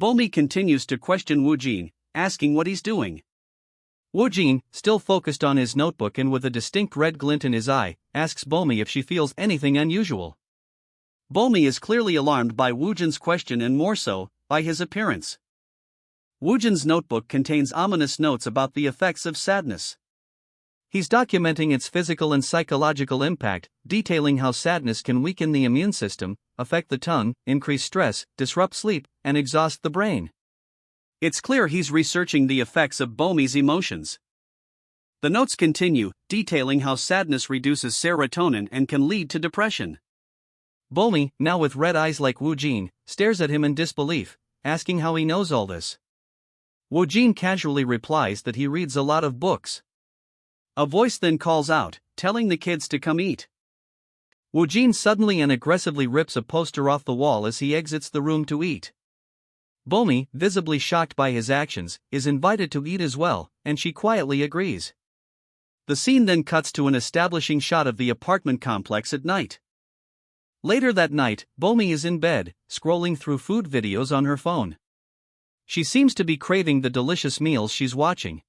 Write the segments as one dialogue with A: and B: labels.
A: Bomi continues to question Woojin, asking what he's doing.
B: Woojin, still focused on his notebook and with a distinct red glint in his eye, asks Bomi if she feels anything unusual.
A: Bomi is clearly alarmed by Woojin's question and more so, by his appearance. Woojin's notebook contains ominous notes about the effects of sadness.
B: He's documenting its physical and psychological impact, detailing how sadness can weaken the immune system, affect the tongue, increase stress, disrupt sleep, and exhaust the brain.
A: It's clear he's researching the effects of Bomi's emotions. The notes continue, detailing how sadness reduces serotonin and can lead to depression.
B: Bomi, now with red eyes like Woojin, stares at him in disbelief, asking how he knows all this. Woojin casually replies that he reads a lot of books.
A: A voice then calls out, telling the kids to come eat.
B: Woojin suddenly and aggressively rips a poster off the wall as he exits the room to eat. Bomi, visibly shocked by his actions, is invited to eat as well, and she quietly agrees.
A: The scene then cuts to an establishing shot of the apartment complex at night.
B: Later that night, Bomi is in bed, scrolling through food videos on her phone. She seems to be craving the delicious meals she's watching.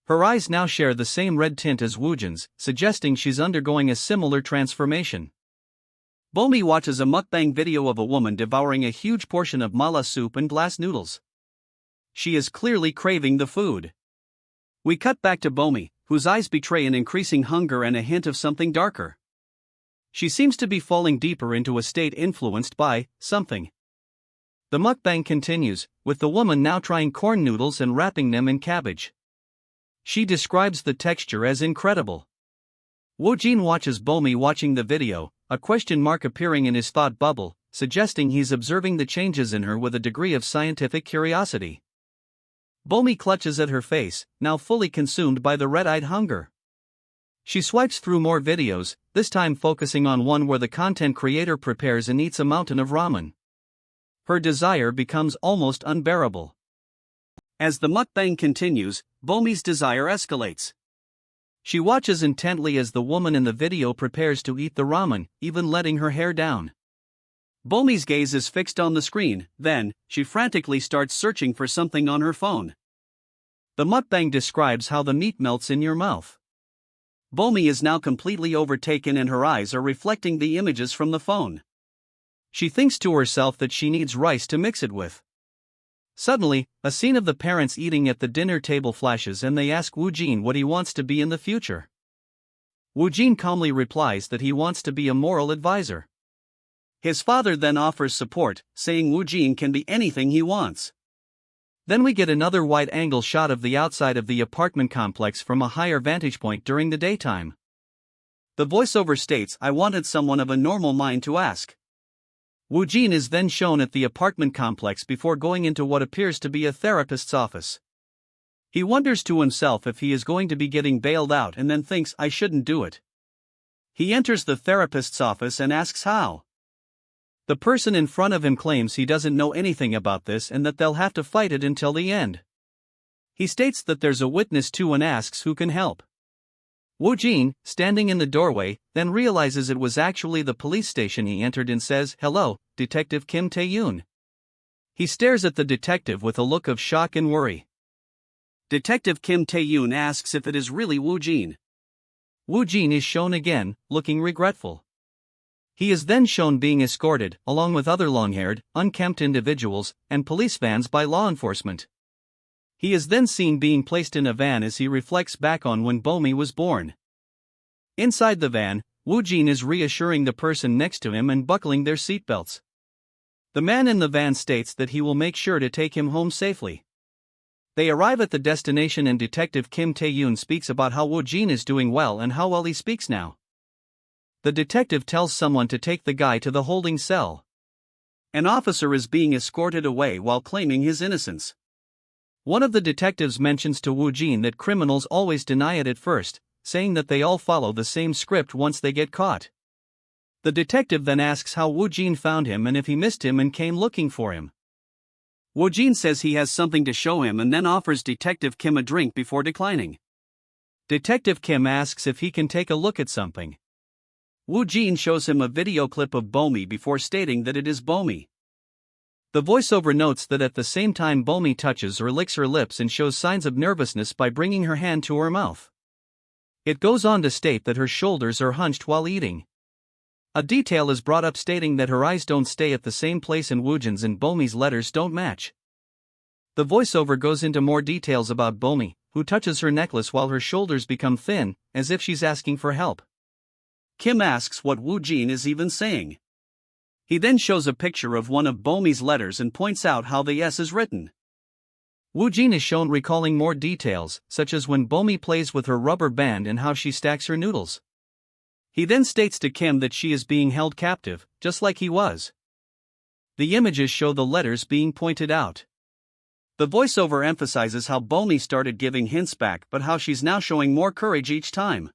B: Her eyes now share the same red tint as Woojin's, suggesting she's undergoing a similar transformation.
A: Bomi watches a mukbang video of a woman devouring a huge portion of mala soup and glass noodles. She is clearly craving the food. We cut back to Bomi, whose eyes betray an increasing hunger and a hint of something darker. She seems to be falling deeper into a state influenced by something.
B: The mukbang continues, with the woman now trying corn noodles and wrapping them in cabbage. She describes the texture as incredible. Woojin watches Bomi watching the video, a question mark appearing in his thought bubble, suggesting he's observing the changes in her with a degree of scientific curiosity. Bomi clutches at her face, now fully consumed by the red-eyed hunger. She swipes through more videos, this time focusing on one where the content creator prepares and eats a mountain of ramen. Her desire becomes almost unbearable.
A: As the mukbang continues, Bomi's desire escalates.
B: She watches intently as the woman in the video prepares to eat the ramen, even letting her hair down.
A: Bomi's gaze is fixed on the screen, then, she frantically starts searching for something on her phone.
B: The mukbang describes how the meat melts in your mouth.
A: Bomi is now completely overtaken and her eyes are reflecting the images from the phone.
B: She thinks to herself that she needs rice to mix it with. Suddenly, a scene of the parents eating at the dinner table flashes and they ask Woojin what he wants to be in the future. Woojin calmly replies that he wants to be a moral advisor.
A: His father then offers support, saying Woojin can be anything he wants.
B: Then we get another wide-angle shot of the outside of the apartment complex from a higher vantage point during the daytime.
A: The voiceover states, "I wanted someone of a normal mind to ask."
B: Woojin is then shown at the apartment complex before going into what appears to be a therapist's office.
A: He wonders to himself if he is going to be getting bailed out and then thinks, "I shouldn't do it." He enters the therapist's office and asks how.
B: The person in front of him claims he doesn't know anything about this and that they'll have to fight it until the end. He states that there's a witness too and asks who can help. Woojin, standing in the doorway, then realizes it was actually the police station he entered and says, "Hello, Detective Kim Tae-yoon." He stares at the detective with a look of shock and worry.
A: Detective Kim Tae-yoon asks if it is really Woojin.
B: Woojin is shown again, looking regretful. He is then shown being escorted, along with other long-haired, unkempt individuals, and police vans by law enforcement. He is then seen being placed in a van as he reflects back on when Bomi was born. Inside the van, Woojin is reassuring the person next to him and buckling their seatbelts. The man in the van states that he will make sure to take him home safely. They arrive at the destination and Detective Kim Tae-yoon speaks about how Woojin is doing well and how well he speaks now. The detective tells someone to take the guy to the holding cell.
A: An officer is being escorted away while claiming his innocence.
B: One of the detectives mentions to Woojin that criminals always deny it at first, saying that they all follow the same script once they get caught. The detective then asks how Woojin found him and if he missed him and came looking for him.
A: Woojin says he has something to show him and then offers Detective Kim a drink before declining.
B: Detective Kim asks if he can take a look at something.
A: Woojin shows him a video clip of Bomi before stating that it is Bomi.
B: The voiceover notes that at the same time Bomi touches or licks her lips and shows signs of nervousness by bringing her hand to her mouth. It goes on to state that her shoulders are hunched while eating. A detail is brought up stating that her eyes don't stay at the same place and Woojin's and Bomi's letters don't match. The voiceover goes into more details about Bomi, who touches her necklace while her shoulders become thin, as if she's asking for help.
A: Kim asks what Woojin is even saying. He then shows a picture of one of Bomi's letters and points out how the S is written.
B: Woojin is shown recalling more details, such as when Bomi plays with her rubber band and how she stacks her noodles. He then states to Kim that she is being held captive, just like he was. The images show the letters being pointed out. The voiceover emphasizes how Bomi started giving hints back but how she's now showing more courage each time.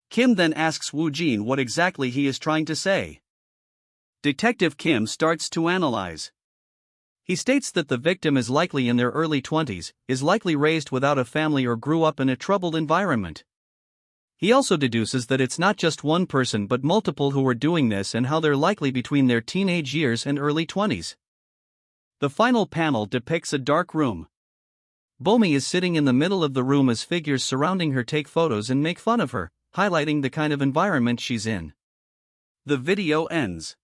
B: Kim then asks Woojin what exactly he is trying to say. Detective Kim starts to analyze. He states that the victim is likely in their early 20s, is likely raised without a family or grew up in a troubled environment. He also deduces that it's not just one person but multiple who are doing this and how they're likely between their teenage years and early 20s. The final panel depicts a dark room. Bomi is sitting in the middle of the room as figures surrounding her take photos and make fun of her, highlighting the kind of environment she's in.
A: The video ends.